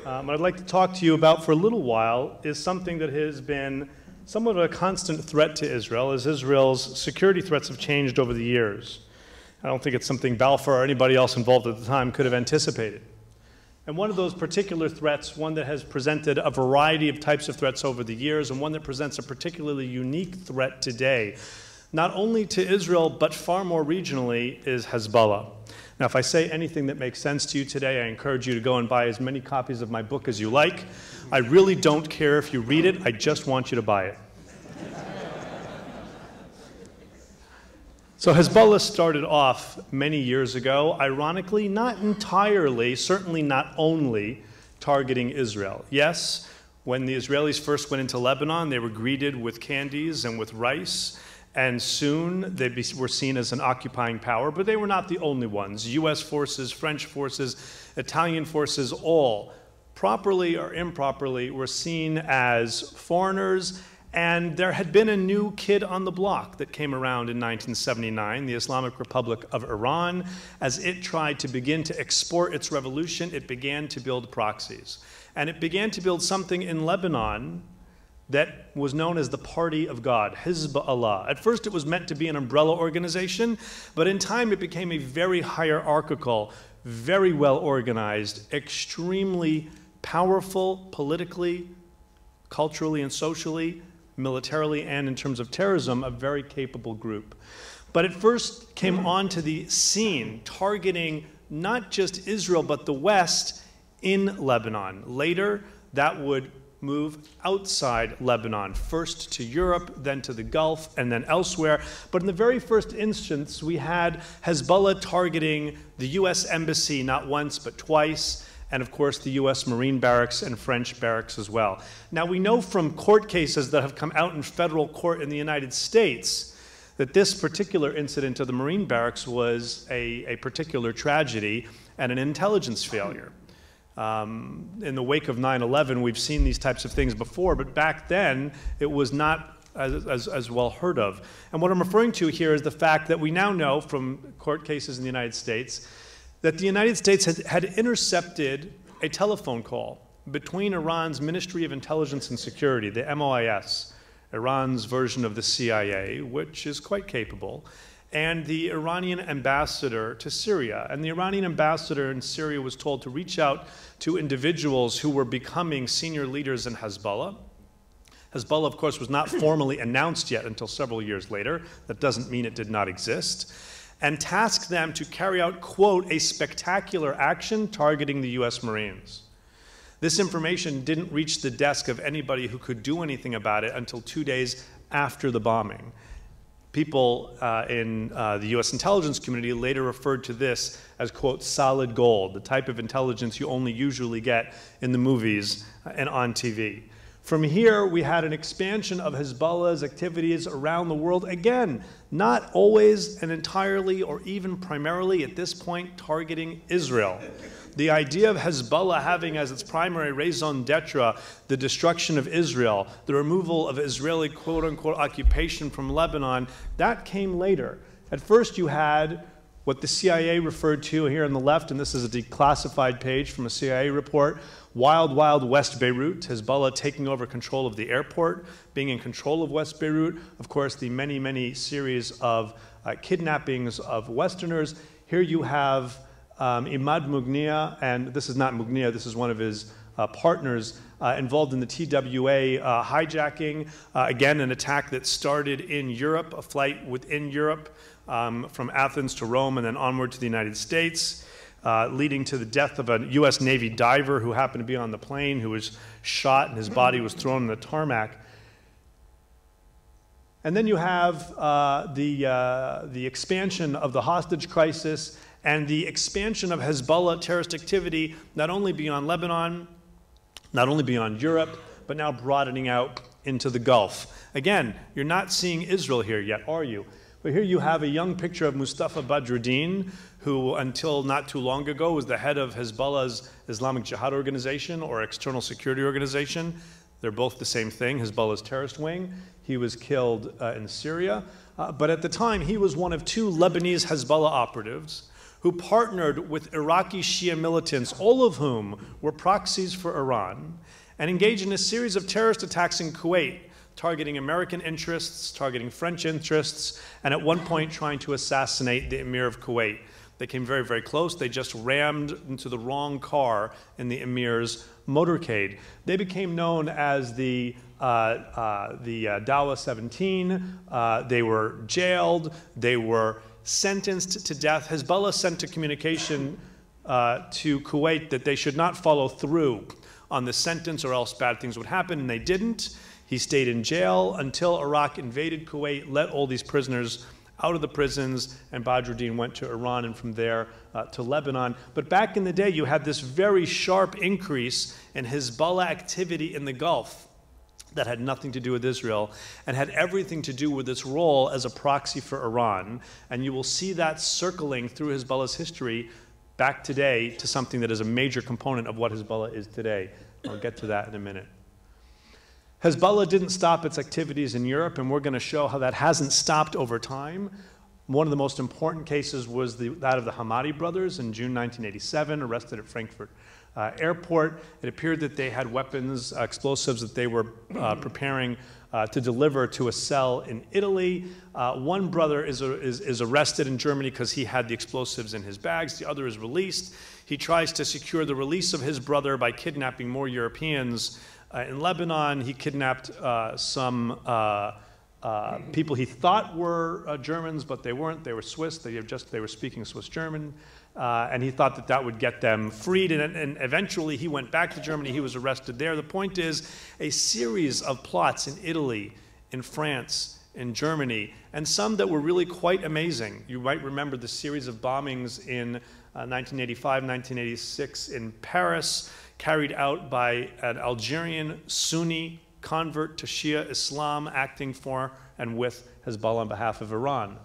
What I'd like to talk to you about for a little while is something that has been somewhat of a constant threat to Israel, as Israel's security threats have changed over the years. I don't think it's something Balfour or anybody else involved at the time could have anticipated. And one of those particular threats, one that has presented a variety of types of threats over the years, and one that presents a particularly unique threat today, not only to Israel, but far more regionally, is Hezbollah. Now, if I say anything that makes sense to you today, I encourage you to go and buy as many copies of my book as you like. I really don't care if you read it, I just want you to buy it. So Hezbollah started off many years ago, ironically, not entirely, certainly not only, targeting Israel. Yes, when the Israelis first went into Lebanon, they were greeted with candies and with rice, and soon they were seen as an occupying power, but they were not the only ones. US forces, French forces, Italian forces, all, properly or improperly, were seen as foreigners. And there had been a new kid on the block that came around in 1979, the Islamic Republic of Iran. As it tried to begin to export its revolution, it began to build proxies. And it began to build something in Lebanon that was known as the Party of God, Hezbollah. At first it was meant to be an umbrella organization, but in time it became a very hierarchical, very well organized, extremely powerful politically, culturally and socially, militarily, and in terms of terrorism, a very capable group. But it first came onto the scene targeting not just Israel, but the West in Lebanon. Later, that would move outside Lebanon, first to Europe, then to the Gulf, and then elsewhere. But in the very first instance, we had Hezbollah targeting the US Embassy not once, but twice, and of course the US Marine barracks and French barracks as well. Now we know from court cases that have come out in federal court in the United States that this particular incident of the Marine barracks was a particular tragedy and an intelligence failure. In the wake of 9/11, we've seen these types of things before, but back then it was not as well heard of. And what I'm referring to here is the fact that we now know from court cases in the United States that the United States had intercepted a telephone call between Iran's Ministry of Intelligence and Security, the MOIS, Iran's version of the CIA, which is quite capable, and the Iranian ambassador to Syria. And the Iranian ambassador in Syria was told to reach out to individuals who were becoming senior leaders in Hezbollah. Hezbollah, of course, was not formally announced yet until several years later. That doesn't mean it did not exist. And tasked them to carry out, quote, a spectacular action targeting the US Marines. This information didn't reach the desk of anybody who could do anything about it until 2 days after the bombing. People in the US intelligence community later referred to this as, quote, solid gold, the type of intelligence you only usually get in the movies and on TV. From here, we had an expansion of Hezbollah's activities around the world, again, not always and entirely or even primarily at this point targeting Israel. The idea of Hezbollah having as its primary raison d'etre the destruction of Israel, the removal of Israeli quote-unquote occupation from Lebanon, that came later. At first you had what the CIA referred to here on the left, and this is a declassified page from a CIA report, Wild, Wild West Beirut, Hezbollah taking over control of the airport, being in control of West Beirut, of course the many, many series of kidnappings of Westerners. Here you have Imad Mughniya, and this is not Mughniya, this is one of his partners involved in the TWA hijacking. Again, an attack that started in Europe, a flight within Europe from Athens to Rome and then onward to the United States, leading to the death of a US Navy diver who happened to be on the plane, who was shot and his body was thrown in the tarmac. And then you have the expansion of the hostage crisis and the expansion of Hezbollah terrorist activity, not only beyond Lebanon, not only beyond Europe, but now broadening out into the Gulf. Again, you're not seeing Israel here yet, are you? But here you have a young picture of Mustafa Badruddin, who until not too long ago was the head of Hezbollah's Islamic Jihad organization or external security organization. They're both the same thing, Hezbollah's terrorist wing. He was killed in Syria. But at the time, he was one of 2 Lebanese Hezbollah operatives who partnered with Iraqi Shia militants, all of whom were proxies for Iran, and engaged in a series of terrorist attacks in Kuwait, targeting American interests, targeting French interests, and at one point trying to assassinate the Emir of Kuwait. They came very, very close. They just rammed into the wrong car in the Emir's motorcade. They became known as the Dawa 17. They were jailed. They were sentenced to death. Hezbollah sent a communication to Kuwait that they should not follow through on the sentence or else bad things would happen, and they didn't. He stayed in jail until Iraq invaded Kuwait, let all these prisoners out of the prisons, and Badruddin went to Iran and from there to Lebanon. But back in the day, you had this very sharp increase in Hezbollah activity in the Gulf that had nothing to do with Israel and had everything to do with its role as a proxy for Iran. And you will see that circling through Hezbollah's history back today to something that is a major component of what Hezbollah is today. I'll get to that in a minute. Hezbollah didn't stop its activities in Europe, and we're going to show how that hasn't stopped over time. One of the most important cases was that of the Hamadi brothers in June 1987, arrested at Frankfurt Airport. It appeared that they had weapons, explosives that they were preparing to deliver to a cell in Italy. One brother is arrested in Germany because he had the explosives in his bags. The other is released. He tries to secure the release of his brother by kidnapping more Europeans. In Lebanon, he kidnapped some people he thought were Germans, but they weren't. They were Swiss. They were speaking Swiss-German. And he thought that that would get them freed. And eventually, he went back to Germany. He was arrested there. The point is, a series of plots in Italy, in France, in Germany, and some that were really quite amazing. You might remember the series of bombings in 1985, 1986 in Paris, carried out by an Algerian Sunni convert to Shia Islam acting for and with Hezbollah on behalf of Iran.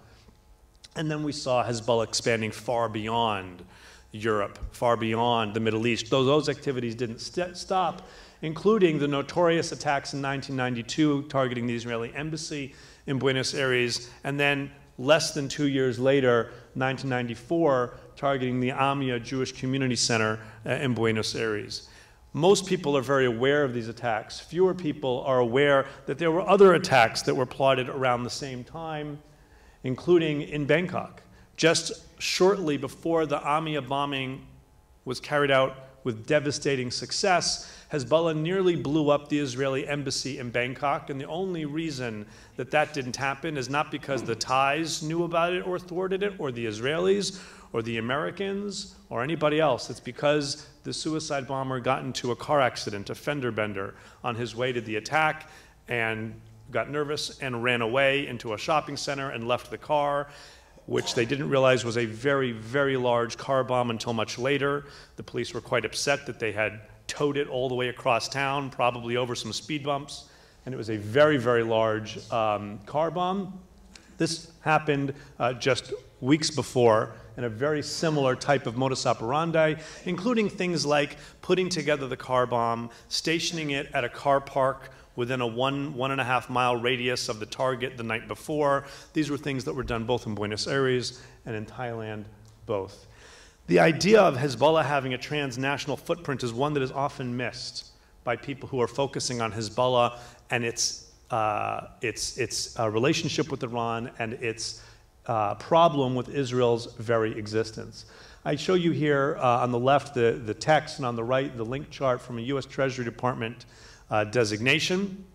And then we saw Hezbollah expanding far beyond Europe, far beyond the Middle East. Those activities didn't stop, including the notorious attacks in 1992 targeting the Israeli embassy in Buenos Aires, and then less than 2 years later, 1994, targeting the Amia Jewish Community Center in Buenos Aires. Most people are very aware of these attacks. Fewer people are aware that there were other attacks that were plotted around the same time, including in Bangkok. Just shortly before the Amia bombing was carried out with devastating success, Hezbollah nearly blew up the Israeli embassy in Bangkok, and the only reason that that didn't happen is not because the Thais knew about it or thwarted it, or the Israelis, or the Americans, or anybody else. It's because the suicide bomber got into a car accident, a fender bender, on his way to the attack, and got nervous and ran away into a shopping center and left the car, which they didn't realize was a very, very large car bomb until much later. The police were quite upset that they had towed it all the way across town, probably over some speed bumps, and it was a very, very large car bomb. This happened just weeks before in a very similar type of modus operandi, including things like putting together the car bomb, stationing it at a car park within a 1.5 mile radius of the target the night before. These were things that were done both in Buenos Aires and in Thailand, both. The idea of Hezbollah having a transnational footprint is one that is often missed by people who are focusing on Hezbollah and its relationship with Iran and its problem with Israel's very existence. I show you here on the left the text, and on the right the link chart from a US Treasury Department designation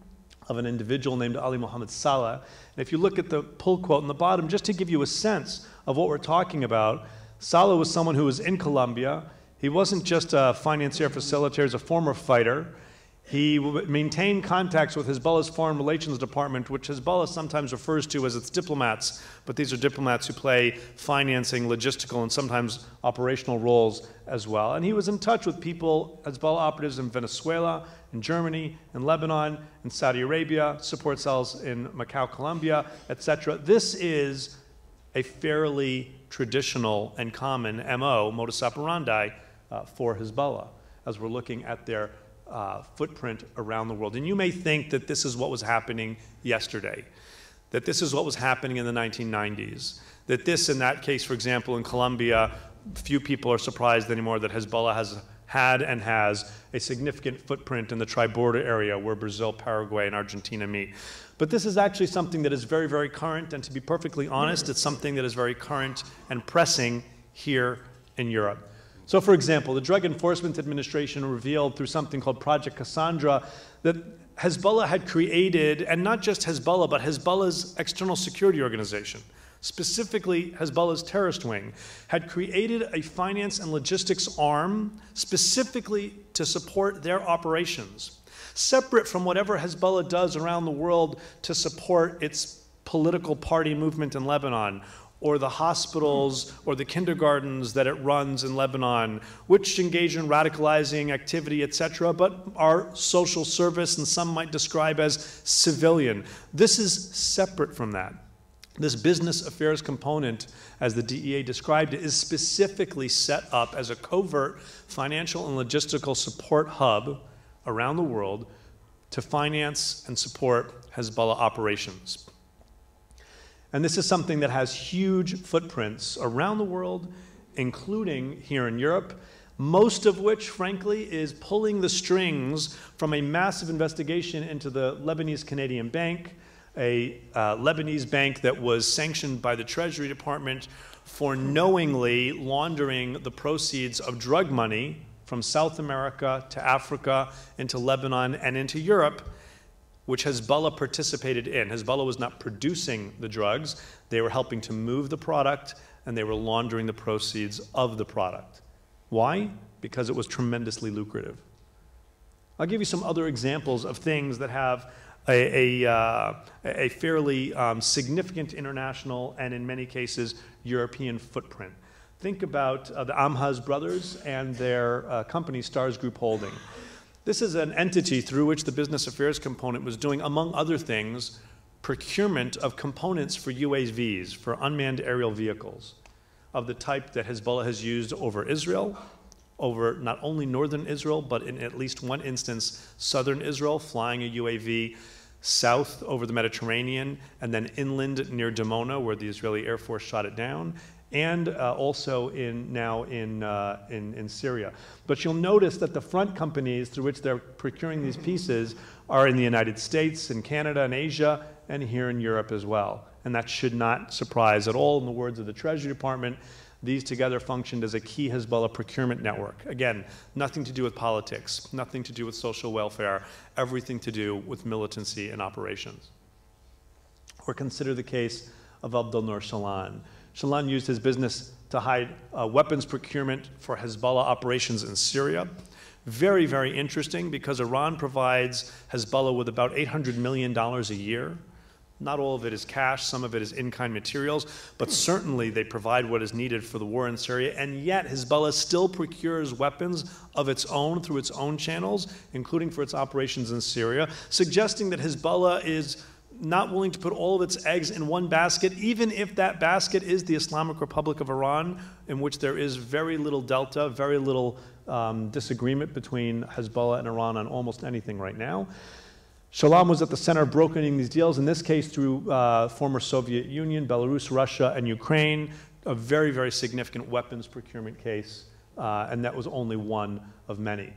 of an individual named Ali Mohammed Saleh. And if you look at the pull quote in the bottom, just to give you a sense of what we're talking about, Saleh was someone who was in Colombia. He wasn't just a financier, facilitator, he was a former fighter. He maintained contacts with Hezbollah's Foreign Relations Department, which Hezbollah sometimes refers to as its diplomats, but these are diplomats who play financing, logistical, and sometimes operational roles as well. And he was in touch with people, Hezbollah operatives in Venezuela, in Germany, in Lebanon, in Saudi Arabia, support cells in Macau, Colombia, etc. This is a fairly traditional and common MO, modus operandi, for Hezbollah, as we're looking at their footprint around the world. And you may think that this is what was happening yesterday, that this is what was happening in the 1990s, that this, in that case, for example, in Colombia, few people are surprised anymore that Hezbollah has had and has a significant footprint in the tri-border area where Brazil, Paraguay, and Argentina meet. But this is actually something that is very, very current, and to be perfectly honest, it's something that is very current and pressing here in Europe. So for example, the Drug Enforcement Administration revealed through something called Project Cassandra that Hezbollah had created, and not just Hezbollah, but Hezbollah's external security organization, specifically Hezbollah's terrorist wing, had created a finance and logistics arm specifically to support their operations, separate from whatever Hezbollah does around the world to support its political party movement in Lebanon, or the hospitals or the kindergartens that it runs in Lebanon, which engage in radicalizing activity, etc., but are social service and some might describe as civilian. This is separate from that. This business affairs component, as the DEA described it, is specifically set up as a covert financial and logistical support hub around the world to finance and support Hezbollah operations. And this is something that has huge footprints around the world, including here in Europe, most of which, frankly, is pulling the strings from a massive investigation into the Lebanese Canadian Bank, a Lebanese bank that was sanctioned by the Treasury Department for knowingly laundering the proceeds of drug money from South America to Africa into Lebanon and into Europe, which Hezbollah participated in. Hezbollah was not producing the drugs. They were helping to move the product, and they were laundering the proceeds of the product. Why? Because it was tremendously lucrative. I'll give you some other examples of things that have a fairly significant international and, in many cases, European footprint. Think about the Amhaz brothers and their company, Stars Group Holding. This is an entity through which the business affairs component was doing, among other things, procurement of components for UAVs, for unmanned aerial vehicles, of the type that Hezbollah has used over Israel, over not only northern Israel, but in at least one instance, southern Israel, flying a UAV south over the Mediterranean, and then inland near Dimona, where the Israeli Air Force shot it down, and also now in Syria. But you'll notice that the front companies through which they're procuring these pieces are in the United States, in Canada, and Asia, and here in Europe as well. And that should not surprise at all. In the words of the Treasury Department, these together functioned as a key Hezbollah procurement network. Again, nothing to do with politics, nothing to do with social welfare, everything to do with militancy and operations. Or consider the case of Abdel-Nur Shalan. Shalan used his business to hide weapons procurement for Hezbollah operations in Syria. Very, very interesting, because Iran provides Hezbollah with about $800 million a year. Not all of it is cash, some of it is in-kind materials, but certainly they provide what is needed for the war in Syria, and yet Hezbollah still procures weapons of its own through its own channels, including for its operations in Syria, suggesting that Hezbollah is not willing to put all of its eggs in one basket, even if that basket is the Islamic Republic of Iran, in which there is very little delta, very little disagreement between Hezbollah and Iran on almost anything right now. Shalam was at the center of brokering these deals, in this case through former Soviet Union, Belarus, Russia, and Ukraine, a very, very significant weapons procurement case, and that was only one of many.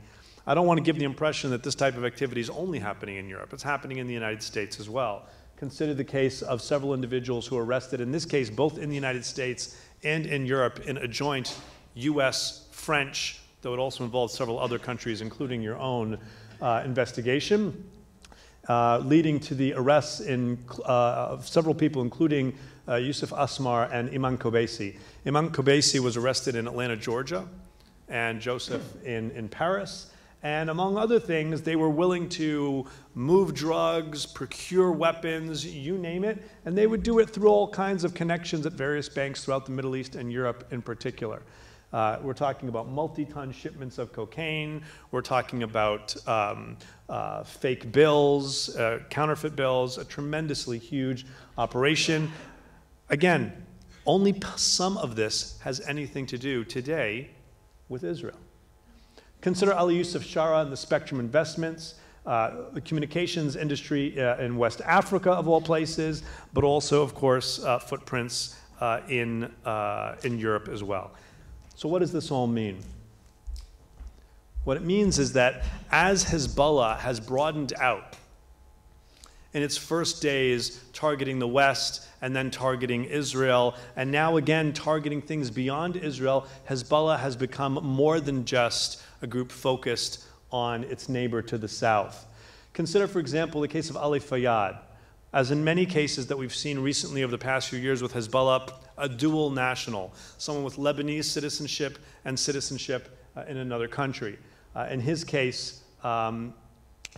I don't want to give the impression that this type of activity is only happening in Europe. It's happening in the United States as well. Consider the case of several individuals who were arrested, in this case both in the United States and in Europe, in a joint US, French, though it also involved several other countries, including your own, investigation, leading to the arrests of several people, including Yusuf Asmar and Iman Kobesi. Iman Kobesi was arrested in Atlanta, Georgia, and Joseph in Paris. And among other things, they were willing to move drugs, procure weapons, you name it, and they would do it through all kinds of connections at various banks throughout the Middle East and Europe in particular. We're talking about multi-ton shipments of cocaine. We're talking about fake bills, counterfeit bills, a tremendously huge operation. Again, only some of this has anything to do today with Israel. Consider Ali Yusuf Shara and the Spectrum Investments, the communications industry in West Africa, of all places, but also, of course, footprints in Europe as well. So what does this all mean? What it means is that as Hezbollah has broadened out in its first days targeting the West and then targeting Israel, and now again targeting things beyond Israel, Hezbollah has become more than just a group focused on its neighbor to the south. Consider, for example, the case of Ali Fayyad. As in many cases that we've seen recently over the past few years with Hezbollah, a dual national, someone with Lebanese citizenship and citizenship in another country. In his case,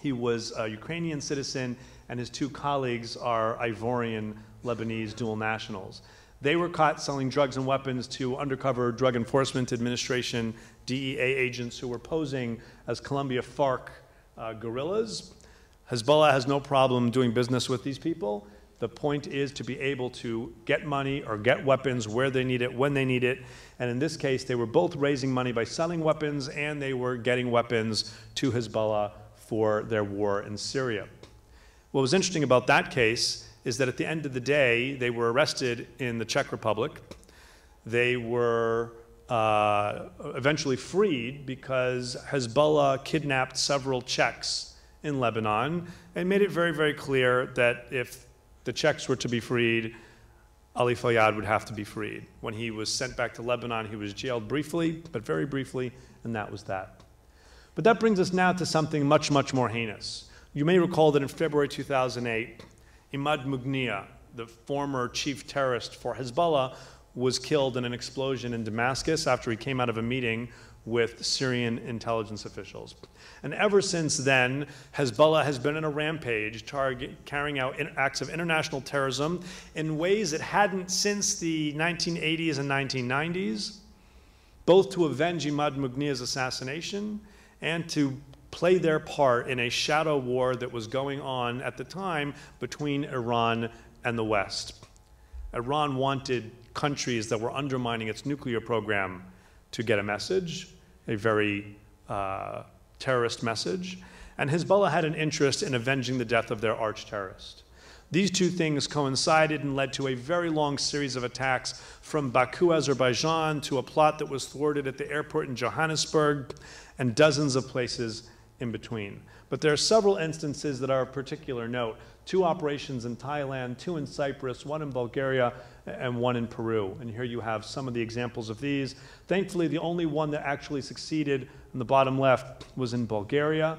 he was a Ukrainian citizen, and his two colleagues are Ivorian Lebanese dual nationals. They were caught selling drugs and weapons to undercover Drug Enforcement Administration, DEA agents who were posing as Colombia FARC guerrillas. Hezbollah has no problem doing business with these people. The point is to be able to get money or get weapons where they need it, when they need it. And in this case, they were both raising money by selling weapons, and they were getting weapons to Hezbollah for their war in Syria. What was interesting about that case is that at the end of the day, they were arrested in the Czech Republic. They were eventually freed because Hezbollah kidnapped several Czechs in Lebanon and made it very, very clear that if the Czechs were to be freed, Ali Fayyad would have to be freed. When he was sent back to Lebanon, he was jailed briefly, but very briefly, and that was that. But that brings us now to something much, much more heinous. You may recall that in February 2008, Imad Mughniya, the former chief terrorist for Hezbollah, was killed in an explosion in Damascus after he came out of a meeting with Syrian intelligence officials. And ever since then, Hezbollah has been on a rampage, carrying out acts of international terrorism in ways it hadn't since the 1980s and 1990s, both to avenge Imad Mughniya's assassination and to play their part in a shadow war that was going on at the time between Iran and the West. Iran wanted countries that were undermining its nuclear program to get a message, a very terrorist message, and Hezbollah had an interest in avenging the death of their arch-terrorist. These two things coincided and led to a very long series of attacks from Baku, Azerbaijan, to a plot that was thwarted at the airport in Johannesburg, and dozens of places in between. But there are several instances that are of particular note. 2 operations in Thailand, 2 in Cyprus, 1 in Bulgaria, and 1 in Peru. And here you have some of the examples of these. Thankfully, the only one that actually succeeded in the bottom left was in Bulgaria.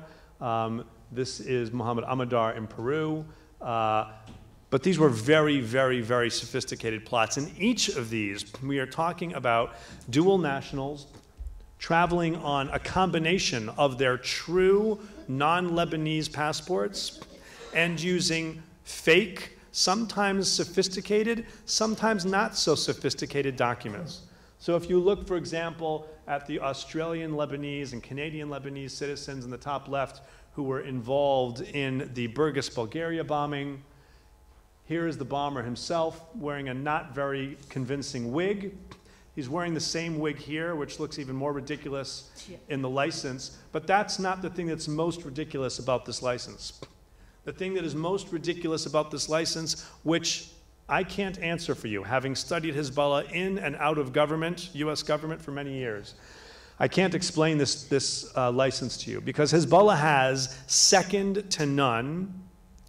This is Mohammed Amadar in Peru. But these were very, very, very sophisticated plots. In each of these, we are talking about dual nationals traveling on a combination of their true non-Lebanese passports and using fake, sometimes sophisticated, sometimes not so sophisticated documents. So if you look, for example, at the Australian Lebanese and Canadian Lebanese citizens in the top left who were involved in the Burgas, Bulgaria bombing, here is the bomber himself wearing a not very convincing wig. He's wearing the same wig here, which looks even more ridiculous in the license. But that's not the thing that's most ridiculous about this license. The thing that is most ridiculous about this license, which I can't answer for you, having studied Hezbollah in and out of government, US government, for many years, I can't explain this license to you, because Hezbollah has second to none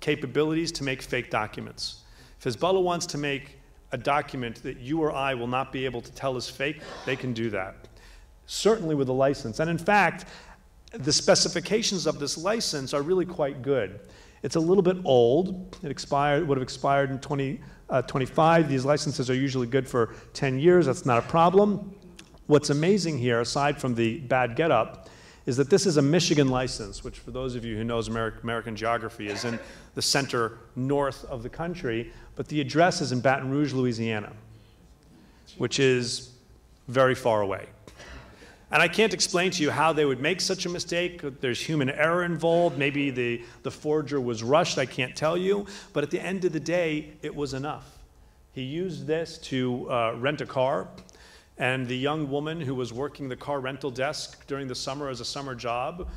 capabilities to make fake documents. If Hezbollah wants to make a document that you or I will not be able to tell is fake, they can do that, certainly with a license. And in fact, the specifications of this license are really quite good. It's a little bit old. It would have expired in 2025. These licenses are usually good for 10 years. That's not a problem. What's amazing here, aside from the bad getup, is that this is a Michigan license, which for those of you who knows American geography is in the center north of the country, but the address is in Baton Rouge, Louisiana, which is very far away. And I can't explain to you how they would make such a mistake. There's human error involved. Maybe the forger was rushed. I can't tell you. But at the end of the day, it was enough. He used this to rent a car. And the young woman who was working the car rental desk during the summer as a summer job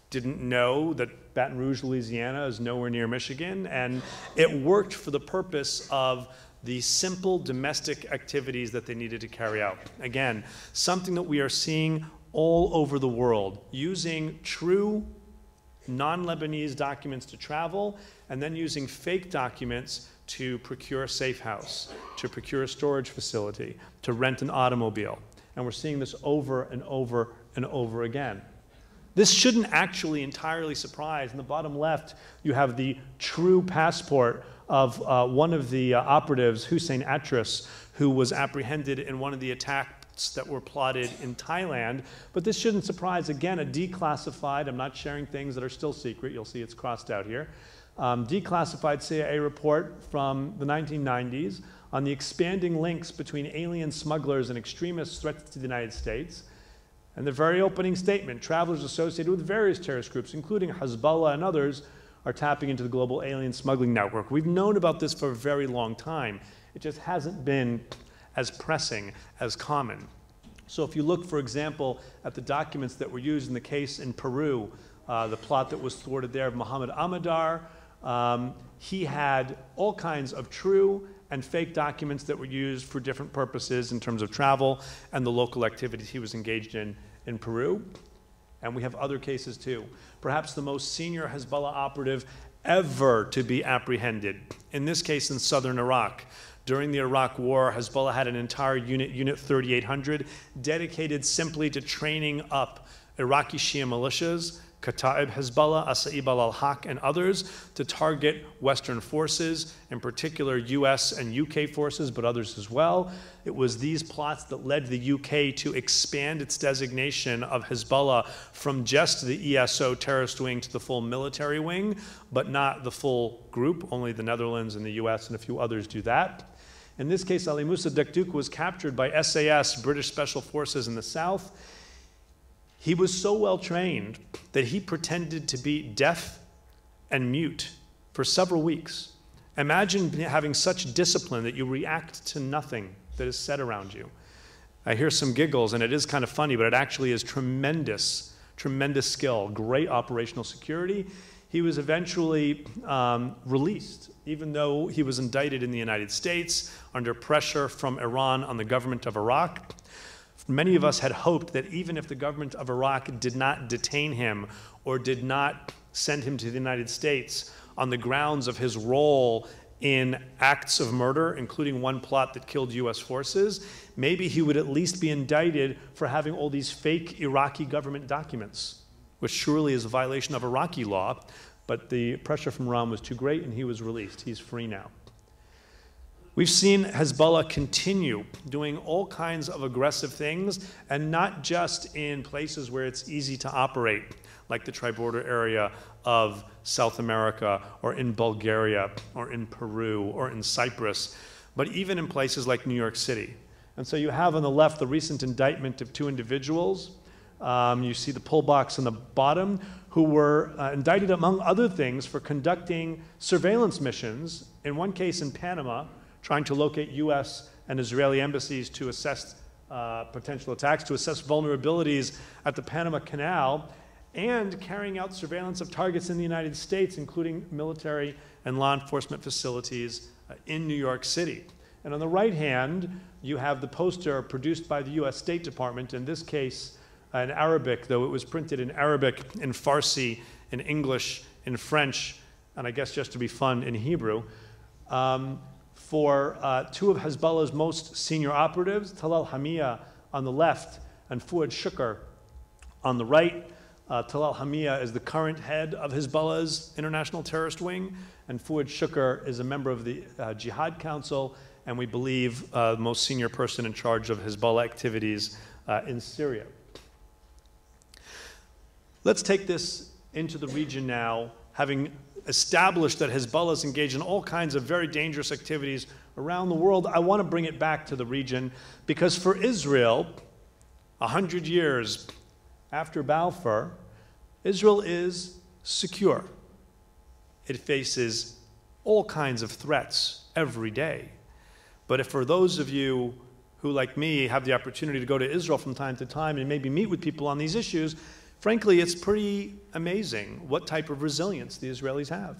didn't know that Baton Rouge, Louisiana is nowhere near Michigan. And it worked for the purpose of the simple domestic activities that they needed to carry out. Again, something that we are seeing all over the world, using true non-Lebanese documents to travel, and then using fake documents to procure a safe house, to procure a storage facility, to rent an automobile. And we're seeing this over and over and over again. This shouldn't actually entirely surprise. In the bottom left, you have the true passport of one of the operatives, Hussein Atris, who was apprehended in one of the attacks that were plotted in Thailand. But this shouldn't surprise, again, a declassified, I'm not sharing things that are still secret, you'll see it's crossed out here, declassified CIA report from the 1990s on the expanding links between alien smugglers and extremist threats to the United States. And the very opening statement, travelers associated with various terrorist groups, including Hezbollah and others, are tapping into the global alien smuggling network. We've known about this for a very long time. It just hasn't been as pressing, as common. So if you look, for example, at the documents that were used in the case in Peru, the plot that was thwarted there of Mohammed Ahmadar, he had all kinds of true and fake documents that were used for different purposes in terms of travel and the local activities he was engaged in Peru. And we have other cases too. Perhaps the most senior Hezbollah operative ever to be apprehended, in this case in southern Iraq. During the Iraq War, Hezbollah had an entire unit, Unit 3800, dedicated simply to training up Iraqi Shia militias, Kataib Hezbollah, Asa'ib al-Haq, and others to target Western forces, in particular US and UK forces, but others as well. It was these plots that led the UK to expand its designation of Hezbollah from just the ESO terrorist wing to the full military wing, but not the full group. Only the Netherlands and the US and a few others do that. In this case, Ali Musa Dakduk was captured by SAS, British Special Forces in the south. He was so well trained that he pretended to be deaf and mute for several weeks. Imagine having such discipline that you react to nothing that is said around you. I hear some giggles, and it is kind of funny, but it actually is tremendous, tremendous skill, great operational security. He was eventually released, even though he was indicted in the United States under pressure from Iran on the government of Iraq. Many of us had hoped that even if the government of Iraq did not detain him or did not send him to the United States on the grounds of his role in acts of murder, including one plot that killed US forces, maybe he would at least be indicted for having all these fake Iraqi government documents, which surely is a violation of Iraqi law, but the pressure from Iran was too great and he was released. He's free now. We've seen Hezbollah continue doing all kinds of aggressive things, and not just in places where it's easy to operate, like the tri-border area of South America, or in Bulgaria, or in Peru, or in Cyprus, but even in places like New York City. And so you have on the left the recent indictment of 2 individuals. You see the pull box on the bottom, who were indicted, among other things, for conducting surveillance missions, in one case in Panama, trying to locate US and Israeli embassies to assess potential attacks, to assess vulnerabilities at the Panama Canal, and carrying out surveillance of targets in the United States, including military and law enforcement facilities in New York City. And on the right hand, you have the poster produced by the US State Department, in this case in Arabic, though it was printed in Arabic, in Farsi, in English, in French, and I guess just to be fun, in Hebrew, for 2 of Hezbollah's most senior operatives, Talal Hamia on the left and Fuad Shukr on the right. Talal Hamia is the current head of Hezbollah's international terrorist wing, and Fuad Shukr is a member of the Jihad Council, and we believe the most senior person in charge of Hezbollah activities in Syria. Let's take this into the region now, having established that Hezbollah is engaged in all kinds of very dangerous activities around the world. I want to bring it back to the region, because for Israel, 100 years after Balfour, Israel is secure. It faces all kinds of threats every day. But if for those of you who, like me, have the opportunity to go to Israel from time to time and maybe meet with people on these issues, frankly, it's pretty amazing what type of resilience the Israelis have.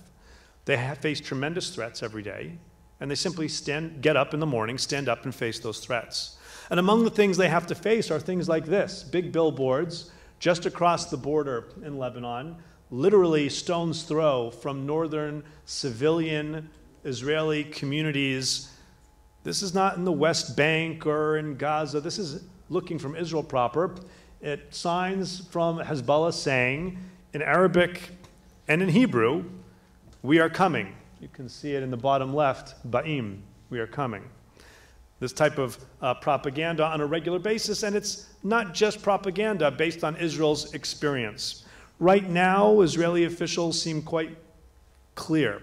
They have faced tremendous threats every day, And they simply get up in the morning, stand up and face those threats. And among the things they have to face are things like this: big billboards just across the border in Lebanon, literally stone's throw from northern civilian Israeli communities. This is not in the West Bank or in Gaza. This is looking from Israel proper. It signs from Hezbollah saying, in Arabic and in Hebrew, "We are coming." You can see it in the bottom left, Ba'im, we are coming. This type of propaganda on a regular basis, and it's not just propaganda based on Israel's experience. Right now, Israeli officials seem quite clear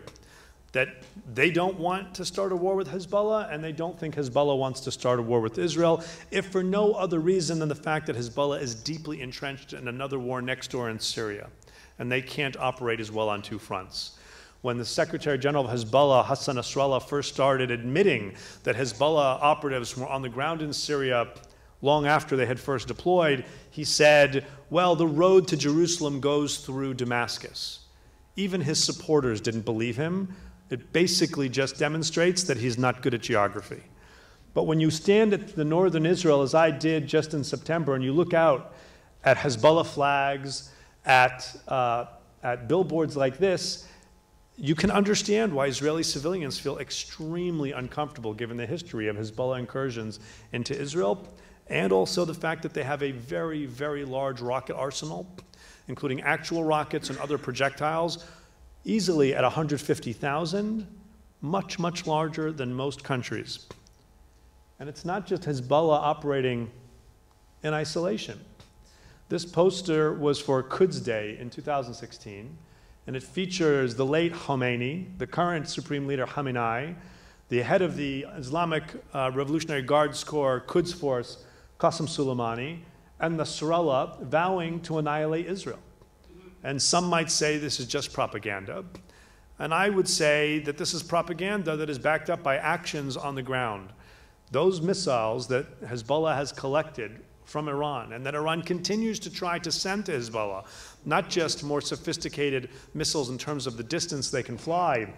that they don't want to start a war with Hezbollah, and they don't think Hezbollah wants to start a war with Israel, if for no other reason than the fact that Hezbollah is deeply entrenched in another war next door in Syria, and they can't operate as well on two fronts. When the Secretary General of Hezbollah, Hassan Nasrallah, first started admitting that Hezbollah operatives were on the ground in Syria long after they had first deployed, he said, well, the road to Jerusalem goes through Damascus. Even his supporters didn't believe him. It basically just demonstrates that he's not good at geography. But when you stand at the northern Israel, as I did just in September, and you look out at Hezbollah flags, at billboards like this, you can understand why Israeli civilians feel extremely uncomfortable given the history of Hezbollah incursions into Israel, and also the fact that they have a very, very large rocket arsenal, including actual rockets and other projectiles, easily at 150,000, much, much larger than most countries. And it's not just Hezbollah operating in isolation. This poster was for Quds Day in 2016, and it features the late Khomeini, the current Supreme Leader Khamenei, the head of the Islamic Revolutionary Guards Corps Quds Force, Qasem Soleimani, and Nasrallah vowing to annihilate Israel. And some might say this is just propaganda. And I would say that this is propaganda that is backed up by actions on the ground. Those missiles that Hezbollah has collected from Iran, and that Iran continues to try to send to Hezbollah, not just more sophisticated missiles in terms of the distance they can fly,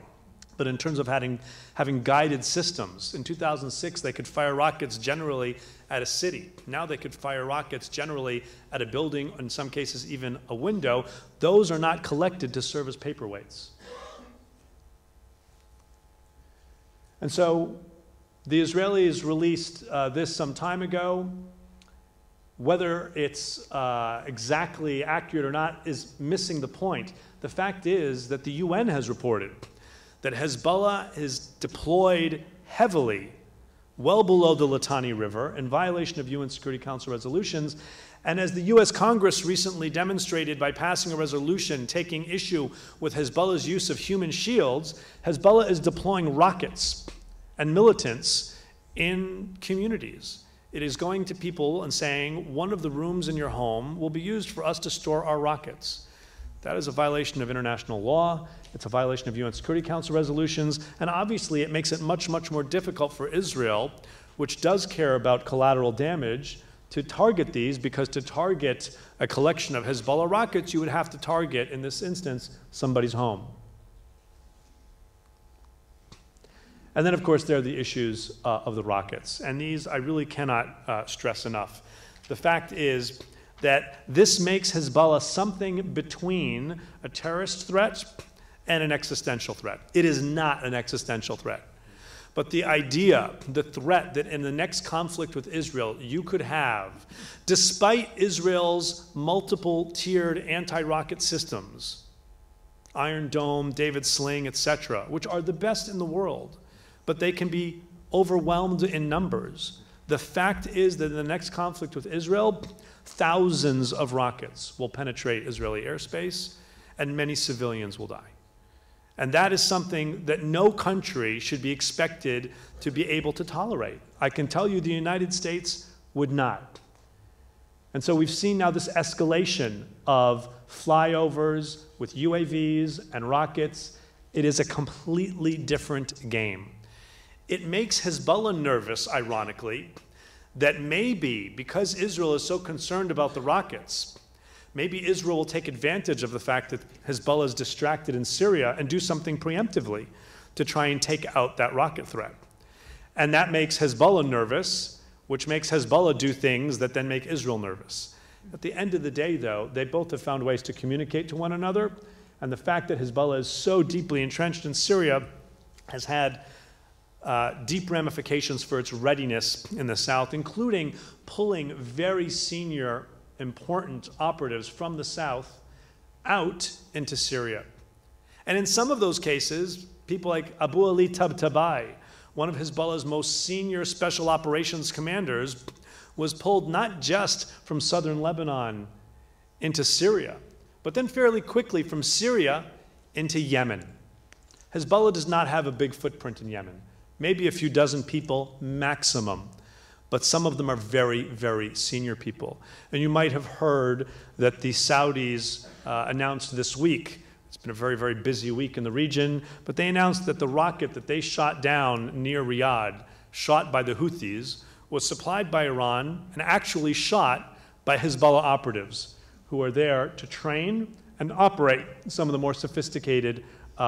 but in terms of having guided systems. In 2006, they could fire rockets generally at a city. Now they could fire rockets generally at a building, in some cases even a window. Those are not collected to serve as paperweights. And so the Israelis released this some time ago. Whether it's exactly accurate or not is missing the point. The fact is that the UN has reported that Hezbollah is deployed heavily, well below the Litani River, in violation of UN Security Council resolutions. And as the US Congress recently demonstrated by passing a resolution taking issue with Hezbollah's use of human shields, Hezbollah is deploying rockets and militants in communities. It is going to people and saying, one of the rooms in your home will be used for us to store our rockets. That is a violation of international law. It's a violation of UN Security Council resolutions. And obviously, it makes it much, much more difficult for Israel, which does care about collateral damage, to target these, because to target a collection of Hezbollah rockets, you would have to target, in this instance, somebody's home. And then, of course, there are the issues of the rockets. And these I really cannot stress enough. The fact is that this makes Hezbollah something between a terrorist threat and an existential threat. It is not an existential threat. But the idea, the threat that in the next conflict with Israel you could have, despite Israel's multiple tiered anti-rocket systems, Iron Dome, David Sling, etc., which are the best in the world, but they can be overwhelmed in numbers. The fact is that in the next conflict with Israel, thousands of rockets will penetrate Israeli airspace, and many civilians will die. And that is something that no country should be expected to be able to tolerate. I can tell you the United States would not. And so we've seen now this escalation of flyovers with UAVs and rockets. It is a completely different game. It makes Hezbollah nervous, ironically, that maybe, because Israel is so concerned about the rockets, maybe Israel will take advantage of the fact that Hezbollah is distracted in Syria and do something preemptively to try and take out that rocket threat. And that makes Hezbollah nervous, which makes Hezbollah do things that then make Israel nervous. At the end of the day, though, they both have found ways to communicate to one another, and the fact that Hezbollah is so deeply entrenched in Syria has had deep ramifications for its readiness in the south, including pulling very senior, important operatives from the south out into Syria. And in some of those cases, people like Abu Ali Tabtabai, one of Hezbollah's most senior special operations commanders, was pulled not just from southern Lebanon into Syria, but then fairly quickly from Syria into Yemen. Hezbollah does not have a big footprint in Yemen, maybe a few dozen people maximum, but some of them are very, very senior people. And you might have heard that the Saudis announced this week, it's been a very, very busy week in the region, but they announced that the rocket that they shot down near Riyadh, shot by the Houthis, was supplied by Iran and actually shot by Hezbollah operatives who are there to train and operate some of the more sophisticated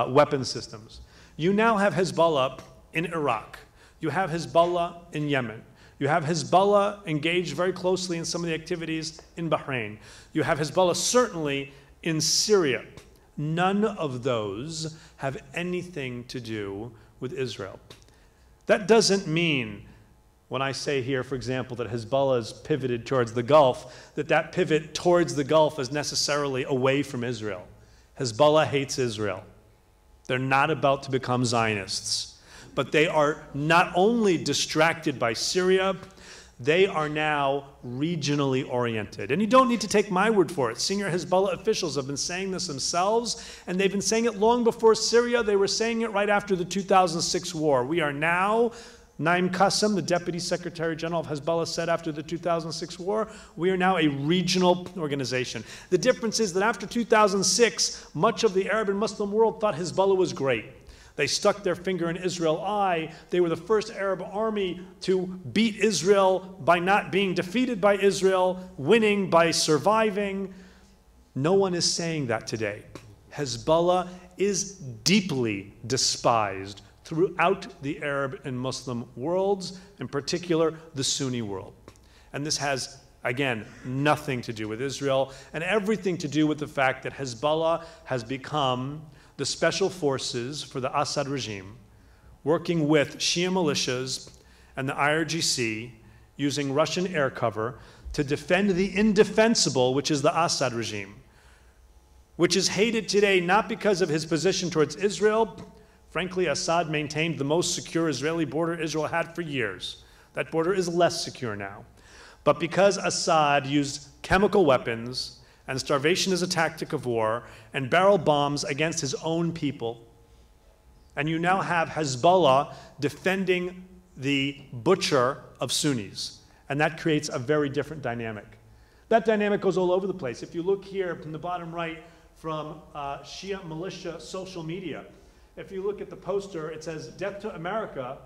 weapon systems. You now have Hezbollah in Iraq. You have Hezbollah in Yemen. You have Hezbollah engaged very closely in some of the activities in Bahrain. You have Hezbollah certainly in Syria. None of those have anything to do with Israel. That doesn't mean, when I say here, for example, that Hezbollah is pivoted towards the Gulf, that pivot towards the Gulf is necessarily away from Israel. Hezbollah hates Israel. They're not about to become Zionists. But they are not only distracted by Syria, they are now regionally oriented. And you don't need to take my word for it. Senior Hezbollah officials have been saying this themselves, and they've been saying it long before Syria. They were saying it right after the 2006 war. We are now, Naim Qassem, the Deputy Secretary General of Hezbollah, said after the 2006 war, we are now a regional organization. The difference is that after 2006, much of the Arab and Muslim world thought Hezbollah was great. They stuck their finger in Israel's eye. They were the first Arab army to beat Israel by not being defeated by Israel, winning by surviving. No one is saying that today. Hezbollah is deeply despised throughout the Arab and Muslim worlds, in particular the Sunni world. And this has, again, nothing to do with Israel and everything to do with the fact that Hezbollah has become the special forces for the Assad regime, working with Shia militias and the IRGC, using Russian air cover to defend the indefensible, which is the Assad regime, which is hated today not because of his position towards Israel. Frankly, Assad maintained the most secure Israeli border Israel had for years. That border is less secure now. But because Assad used chemical weapons and starvation as a tactic of war, and barrel bombs against his own people. And you now have Hezbollah defending the butcher of Sunnis. And that creates a very different dynamic. That dynamic goes all over the place. If you look here in the bottom right from Shia militia social media, if you look at the poster, it says, "Death to America."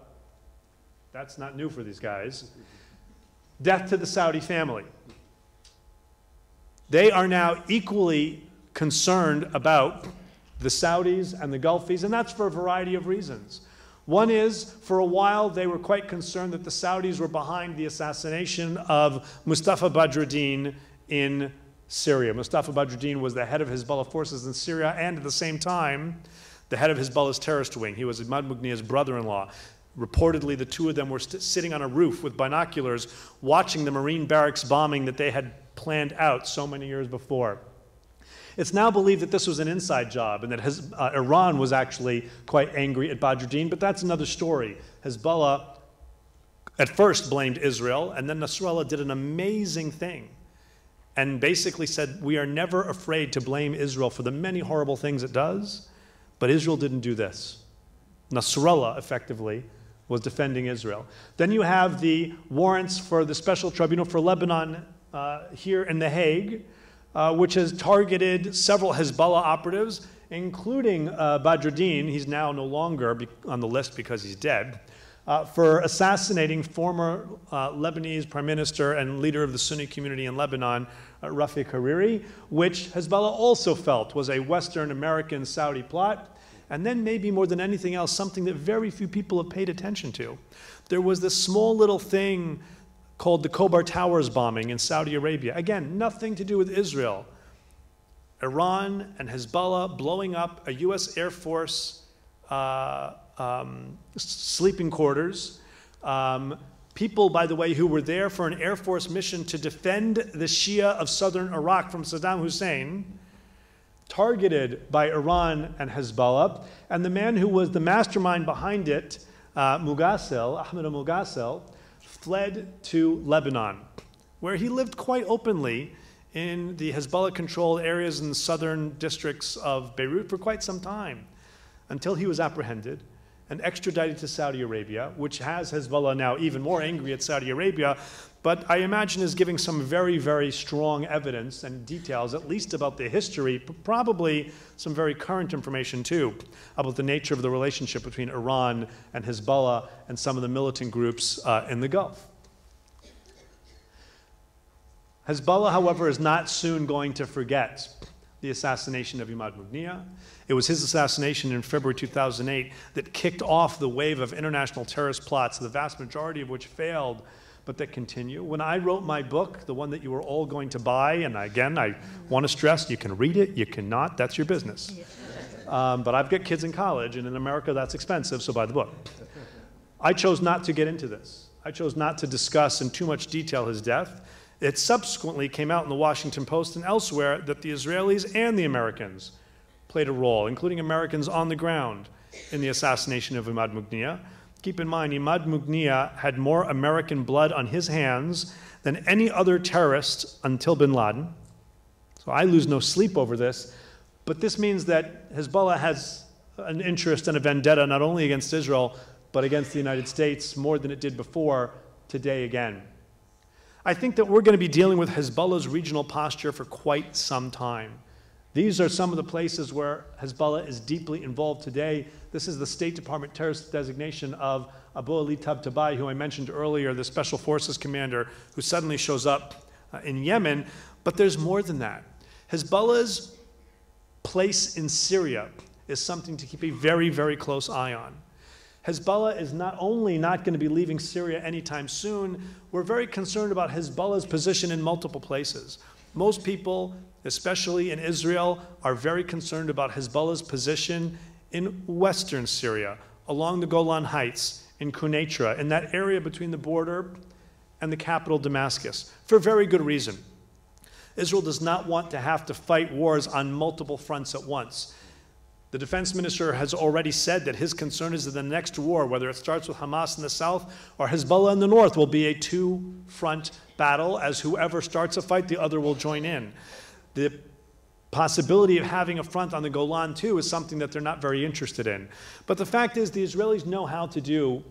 That's not new for these guys. "Death to the Saudi family." They are now equally concerned about the Saudis and the Gulfies, and that's for a variety of reasons. One is, for a while, they were quite concerned that the Saudis were behind the assassination of Mustafa Badruddin in Syria. Mustafa Badruddin was the head of Hezbollah forces in Syria, and at the same time, the head of Hezbollah's terrorist wing. He was Ahmad Mughniya's brother-in-law. Reportedly, the two of them were sitting on a roof with binoculars watching the Marine barracks bombing that they had planned out so many years before. It's now believed that this was an inside job and that Iran was actually quite angry at Badruddin, but that's another story. Hezbollah at first blamed Israel, and then Nasrallah did an amazing thing and basically said, we are never afraid to blame Israel for the many horrible things it does, but Israel didn't do this. Nasrallah, effectively, was defending Israel. Then you have the warrants for the Special Tribunal for Lebanon here in The Hague, which has targeted several Hezbollah operatives, including Badruddin. He's now no longer on the list because he's dead, for assassinating former Lebanese Prime Minister and leader of the Sunni community in Lebanon, Rafiq Hariri, which Hezbollah also felt was a Western American Saudi plot. And then maybe more than anything else, something that very few people have paid attention to. There was this small little thing called the Khobar Towers bombing in Saudi Arabia. Again, nothing to do with Israel. Iran and Hezbollah blowing up a US Air Force sleeping quarters. People, by the way, who were there for an Air Force mission to defend the Shia of southern Iraq from Saddam Hussein, targeted by Iran and Hezbollah. And the man who was the mastermind behind it, Ahmed al-Mughassil, fled to Lebanon, where he lived quite openly in the Hezbollah-controlled areas in the southern districts of Beirut for quite some time, until he was apprehended and extradited to Saudi Arabia, which has Hezbollah now even more angry at Saudi Arabia, but I imagine is giving some very, very strong evidence and details, at least about the history, but probably some very current information too, about the nature of the relationship between Iran and Hezbollah and some of the militant groups in the Gulf. Hezbollah, however, is not soon going to forget the assassination of Imad Mughniyeh. It was his assassination in February 2008 that kicked off the wave of international terrorist plots, the vast majority of which failed, but that continue. When I wrote my book, the one that you are all going to buy, and again, I want to stress, you can read it, you cannot, that's your business. But I've got kids in college, and in America that's expensive, so buy the book. I chose not to get into this. I chose not to discuss in too much detail his death. It subsequently came out in the Washington Post and elsewhere that the Israelis and the Americans played a role, including Americans on the ground, in the assassination of Imad Mughniyeh. Keep in mind, Imad Mughniyeh had more American blood on his hands than any other terrorist until bin Laden. So I lose no sleep over this. But this means that Hezbollah has an interest and a vendetta not only against Israel, but against the United States more than it did before, today again. I think that we're going to be dealing with Hezbollah's regional posture for quite some time. These are some of the places where Hezbollah is deeply involved today. This is the State Department terrorist designation of Abu Ali Tabatabai, who I mentioned earlier, the Special Forces commander who suddenly shows up in Yemen. But there's more than that. Hezbollah's place in Syria is something to keep a very, very close eye on. Hezbollah is not only not going to be leaving Syria anytime soon, we're very concerned about Hezbollah's position in multiple places. Most people, especially in Israel, are very concerned about Hezbollah's position in western Syria, along the Golan Heights, in Quneitra, in that area between the border and the capital Damascus, for very good reason. Israel does not want to have to fight wars on multiple fronts at once. The defense minister has already said that his concern is that the next war, whether it starts with Hamas in the south or Hezbollah in the north, will be a two-front battle, as whoever starts a fight, the other will join in. The possibility of having a front on the Golan, too, is something that they're not very interested in. But the fact is, the Israelis know how to deal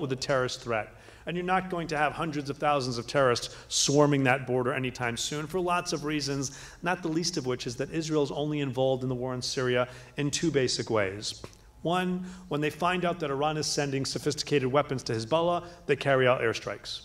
with the terrorist threat. And you're not going to have hundreds of thousands of terrorists swarming that border anytime soon for lots of reasons, not the least of which is that Israel is only involved in the war in Syria in two basic ways. One, when they find out that Iran is sending sophisticated weapons to Hezbollah, they carry out airstrikes.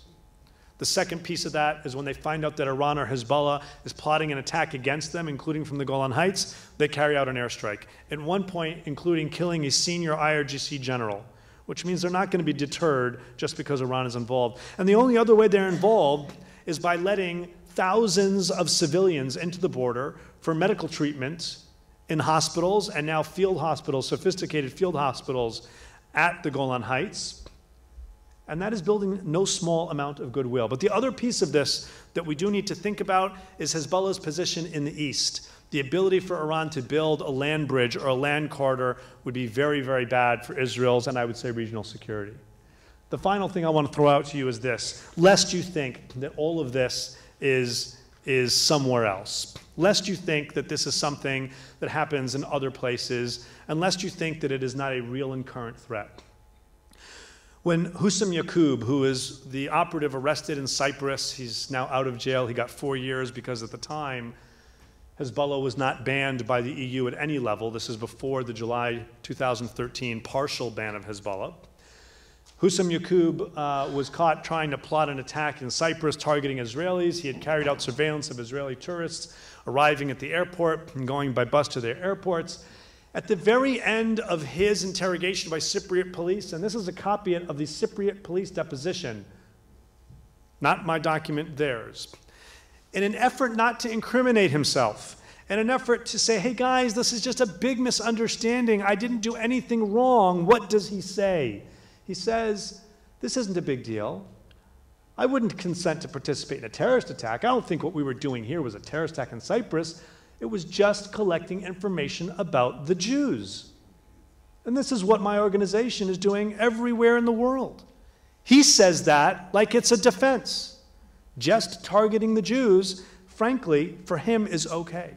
The second piece of that is when they find out that Iran or Hezbollah is plotting an attack against them, including from the Golan Heights, they carry out an airstrike. At one point, including killing a senior IRGC general, which means they're not going to be deterred just because Iran is involved. And the only other way they're involved is by letting thousands of civilians into the border for medical treatment in hospitals, and now field hospitals, sophisticated field hospitals at the Golan Heights. And that is building no small amount of goodwill. But the other piece of this that we do need to think about is Hezbollah's position in the east. The ability for Iran to build a land bridge or a land corridor would be very, very bad for Israel's, and I would say, regional security. The final thing I want to throw out to you is this. Lest you think that all of this is somewhere else. Lest you think that this is something that happens in other places, and lest you think that it is not a real and current threat. When Hussam Yaqub, who is the operative arrested in Cyprus, he's now out of jail, he got 4 years because at the time, Hezbollah was not banned by the EU at any level. This is before the July 2013 partial ban of Hezbollah. Hussam Yaqub was caught trying to plot an attack in Cyprus targeting Israelis. He had carried out surveillance of Israeli tourists arriving at the airport and going by bus to their airports. At the very end of his interrogation by Cypriot police, and this is a copy of the Cypriot police deposition, not my document, theirs, in an effort not to incriminate himself, in an effort to say, hey guys, this is just a big misunderstanding, I didn't do anything wrong, what does he say? He says, this isn't a big deal. I wouldn't consent to participate in a terrorist attack. I don't think what we were doing here was a terrorist attack in Cyprus. It was just collecting information about the Jews. And this is what my organization is doing everywhere in the world. He says that like it's a defense. Just targeting the Jews, frankly, for him is okay.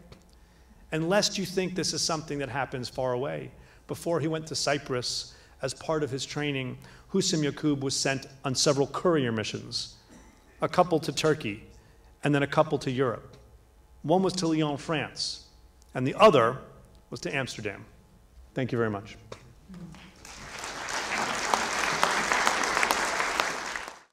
Unless you think this is something that happens far away. Before he went to Cyprus, as part of his training, Hussein Yaqub was sent on several courier missions, a couple to Turkey, and then a couple to Europe. One was to Lyon, France, and the other was to Amsterdam. Thank you very much.